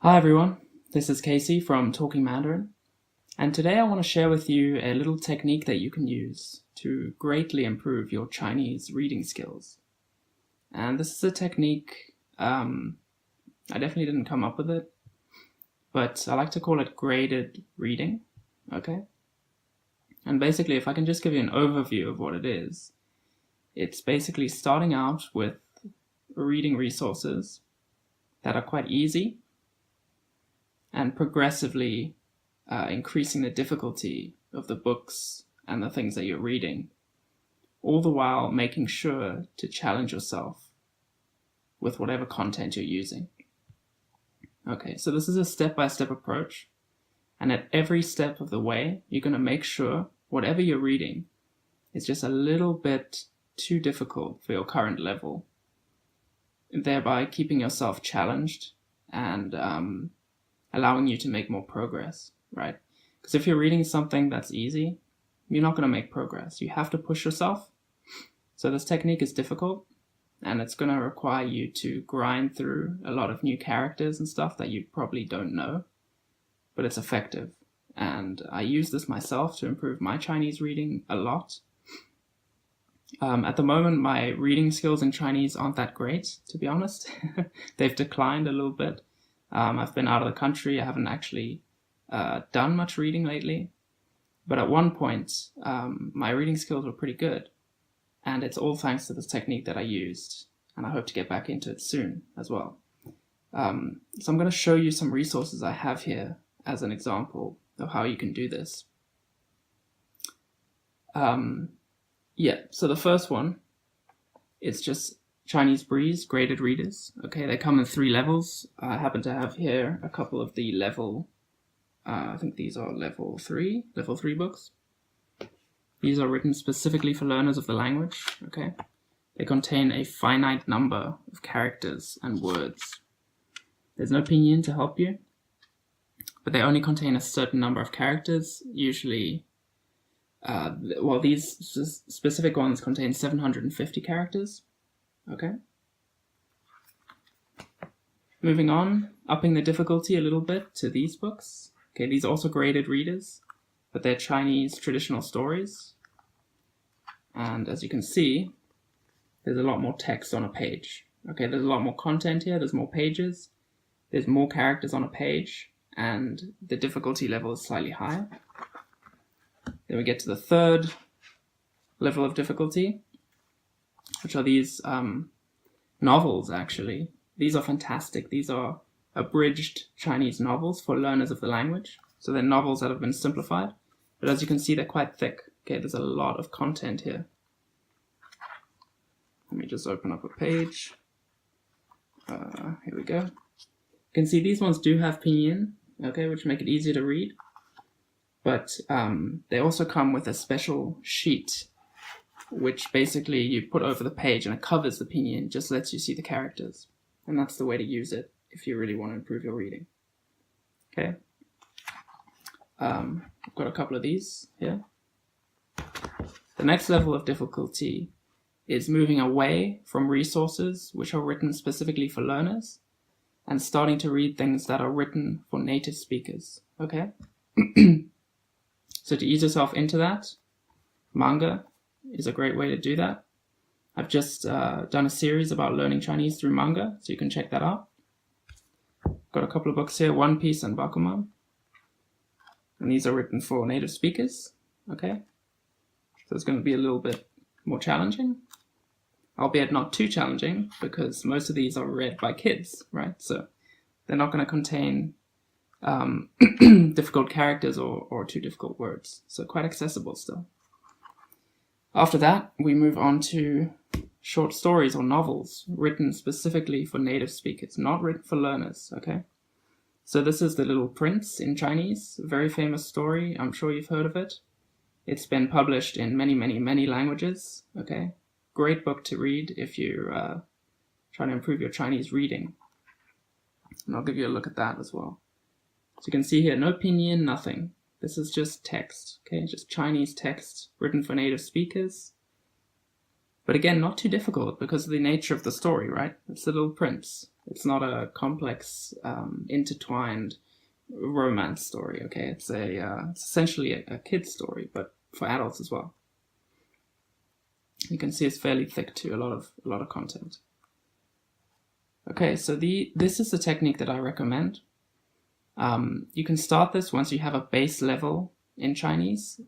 Hi everyone, this is Casey from Talking Mandarin, and today I want to share with you a little technique that you can use to greatly improve your Chinese reading skills. And this is a technique, I definitely didn't come up with it, but I like to call it graded reading, okay? And basically, if I can just give you an overview of what it is, it's basically starting out with reading resources that are quite easy and progressively increasing the difficulty of the books and the things that you're reading, all the while making sure to challenge yourself with whatever content you're using. Okay, so this is a step-by-step approach, and at every step of the way, you're going to make sure whatever you're reading is just a little bit too difficult for your current level, thereby keeping yourself challenged and allowing you to make more progress, right? Because if you're reading something that's easy, you're not going to make progress. You have to push yourself. So this technique is difficult, and it's going to require you to grind through a lot of new characters and stuff that you probably don't know, but it's effective. And I use this myself to improve my Chinese reading a lot. At the moment, my reading skills in Chinese aren't that great, to be honest. They've declined a little bit. I've been out of the country. I haven't actually done much reading lately. But at one point, my reading skills were pretty good. And it's all thanks to this technique that I used. And I hope to get back into it soon as well. So I'm going to show you some resources I have here as an example of how you can do this. So the first one, it's just Chinese Breeze graded readers. Okay, they come in 3 levels. I happen to have here a couple of the level, I think these are level 3 books. These are written specifically for learners of the language. Okay, they contain a finite number of characters and words. There's no pinyin to help you, but they only contain a certain number of characters, usually. These specific ones contain 750 characters. Okay. Moving on, upping the difficulty a little bit to these books. Okay, these are also graded readers, but they're Chinese traditional stories. And as you can see, there's a lot more text on a page. Okay, there's a lot more content here, there's more pages, there's more characters on a page, and the difficulty level is slightly higher. Then we get to the third level of difficulty, which are these novels, actually. These are fantastic. These are abridged Chinese novels for learners of the language. So they're novels that have been simplified. But as you can see, they're quite thick. Okay, there's a lot of content here. Let me just open up a page. Here we go. You can see these ones do have pinyin, okay, which make it easier to read. But they also come with a special sheet, which basically you put over the page and it covers the pinyin, just lets you see the characters. And that's the way to use it if you really want to improve your reading. Okay. I've got a couple of these here. The next level of difficulty is moving away from resources which are written specifically for learners and starting to read things that are written for native speakers. Okay. So to ease yourself into that, Manga is a great way to do that. I've just done a series about learning Chinese through manga, so you can check that out. Got a couple of books here, One Piece and Bakuman. And these are written for native speakers, okay? So it's going to be a little bit more challenging, albeit not too challenging, because most of these are read by kids, right? So they're not going to contain difficult characters or too difficult words. So quite accessible still. After that, we move on to short stories or novels written specifically for native speakers, not written for learners, okay? So this is The Little Prince in Chinese, a very famous story. I'm sure you've heard of it. It's been published in many, many, many languages, okay? Great book to read if you're trying to improve your Chinese reading. And I'll give you a look at that as well. So you can see here, no pinyin, nothing. This is just text, okay? Just Chinese text written for native speakers. But again, not too difficult because of the nature of the story, right? It's The Little Prince. It's not a complex, intertwined romance story, okay? It's essentially a kid's story, but for adults as well. You can see it's fairly thick too, a lot of content. Okay, so this is the technique that I recommend. You can start this once you have a base level in Chinese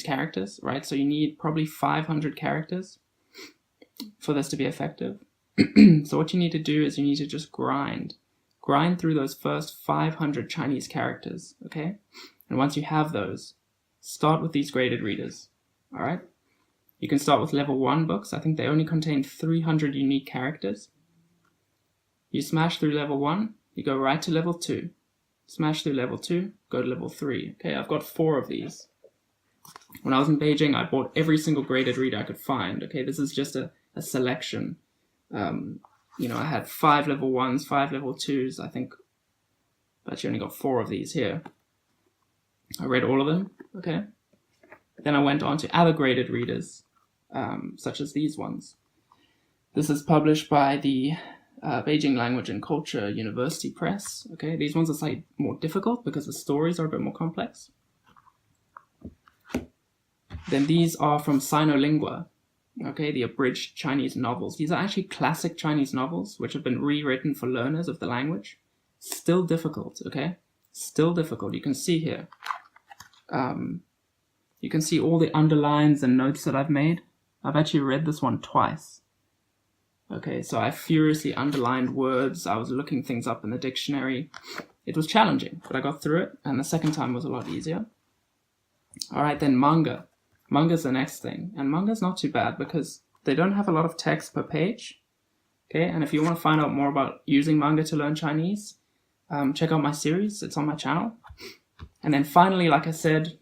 characters, right? So you need probably 500 characters for this to be effective. So what you need to do is you need to just grind through those first 500 Chinese characters, okay? And once you have those, start with these graded readers, all right? You can start with level 1 books. I think they only contain 300 unique characters. You smash through level 1, you go right to level 2. Smash through level 2, go to level 3. Okay, I've got 4 of these. When I was in Beijing, I bought every single graded reader I could find. Okay, this is just a selection. I had 5 level 1s, 5 level 2s, I think. But you only got 4 of these here. I read all of them, okay? Then I went on to other graded readers, such as these ones. This is published by the Beijing Language and Culture University Press. Okay, these ones are slightly more difficult because the stories are a bit more complex. Then these are from Sinolingua, okay, the abridged Chinese novels. These are actually classic Chinese novels which have been rewritten for learners of the language. Still difficult, okay? Still difficult. You can see here. You can see all the underlines and notes that I've made. I've actually read this one twice. Okay, so I furiously underlined words. I was looking things up in the dictionary. It was challenging, but I got through it, and the second time was a lot easier. All right, then manga. Manga's the next thing, and manga's not too bad because they don't have a lot of text per page. Okay, and if you want to find out more about using manga to learn Chinese, check out my series. It's on my channel. And then finally, like I said,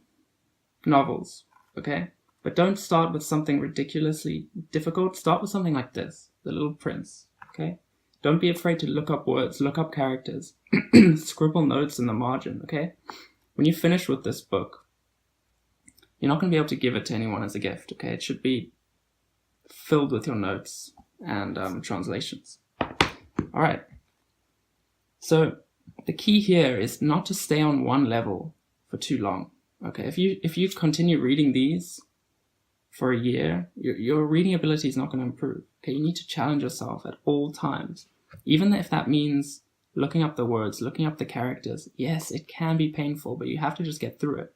novels. Okay, but don't start with something ridiculously difficult. Start with something like this. The Little Prince, okay? Don't be afraid to look up words, look up characters, scribble notes in the margin, okay? When you finish with this book, you're not going to be able to give it to anyone as a gift, okay? It should be filled with your notes and translations. All right. So the key here is not to stay on one level for too long, okay? If you continue reading these for a year, your reading ability is not going to improve. Okay, you need to challenge yourself at all times, even if that means looking up the words, looking up the characters. Yes, it can be painful, but you have to just get through it.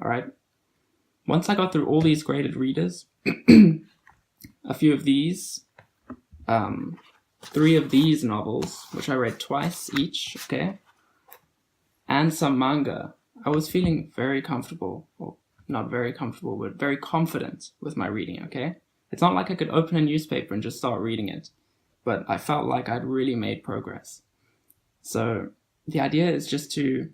All right. Once I got through all these graded readers, a few of these, 3 of these novels, which I read twice each, okay, and some manga, I was feeling very comfortable. Well, not very comfortable, but very confident with my reading, okay? It's not like I could open a newspaper and just start reading it, but I felt like I'd really made progress. So the idea is just to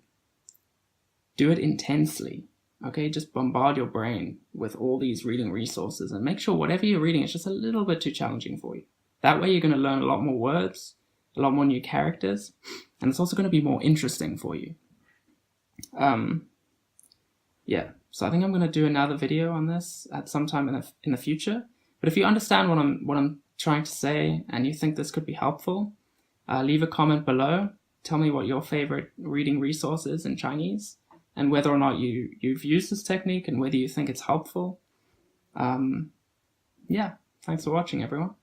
do it intensely, okay? Just bombard your brain with all these reading resources and make sure whatever you're reading is just a little bit too challenging for you. That way you're going to learn a lot more words, a lot more new characters, and it's also going to be more interesting for you. Yeah. So I think I'm going to do another video on this at some time in the future. But if you understand what I'm trying to say and you think this could be helpful, leave a comment below. Tell me what your favorite reading resource is in Chinese and whether or not you've used this technique and whether you think it's helpful. Yeah, thanks for watching, everyone.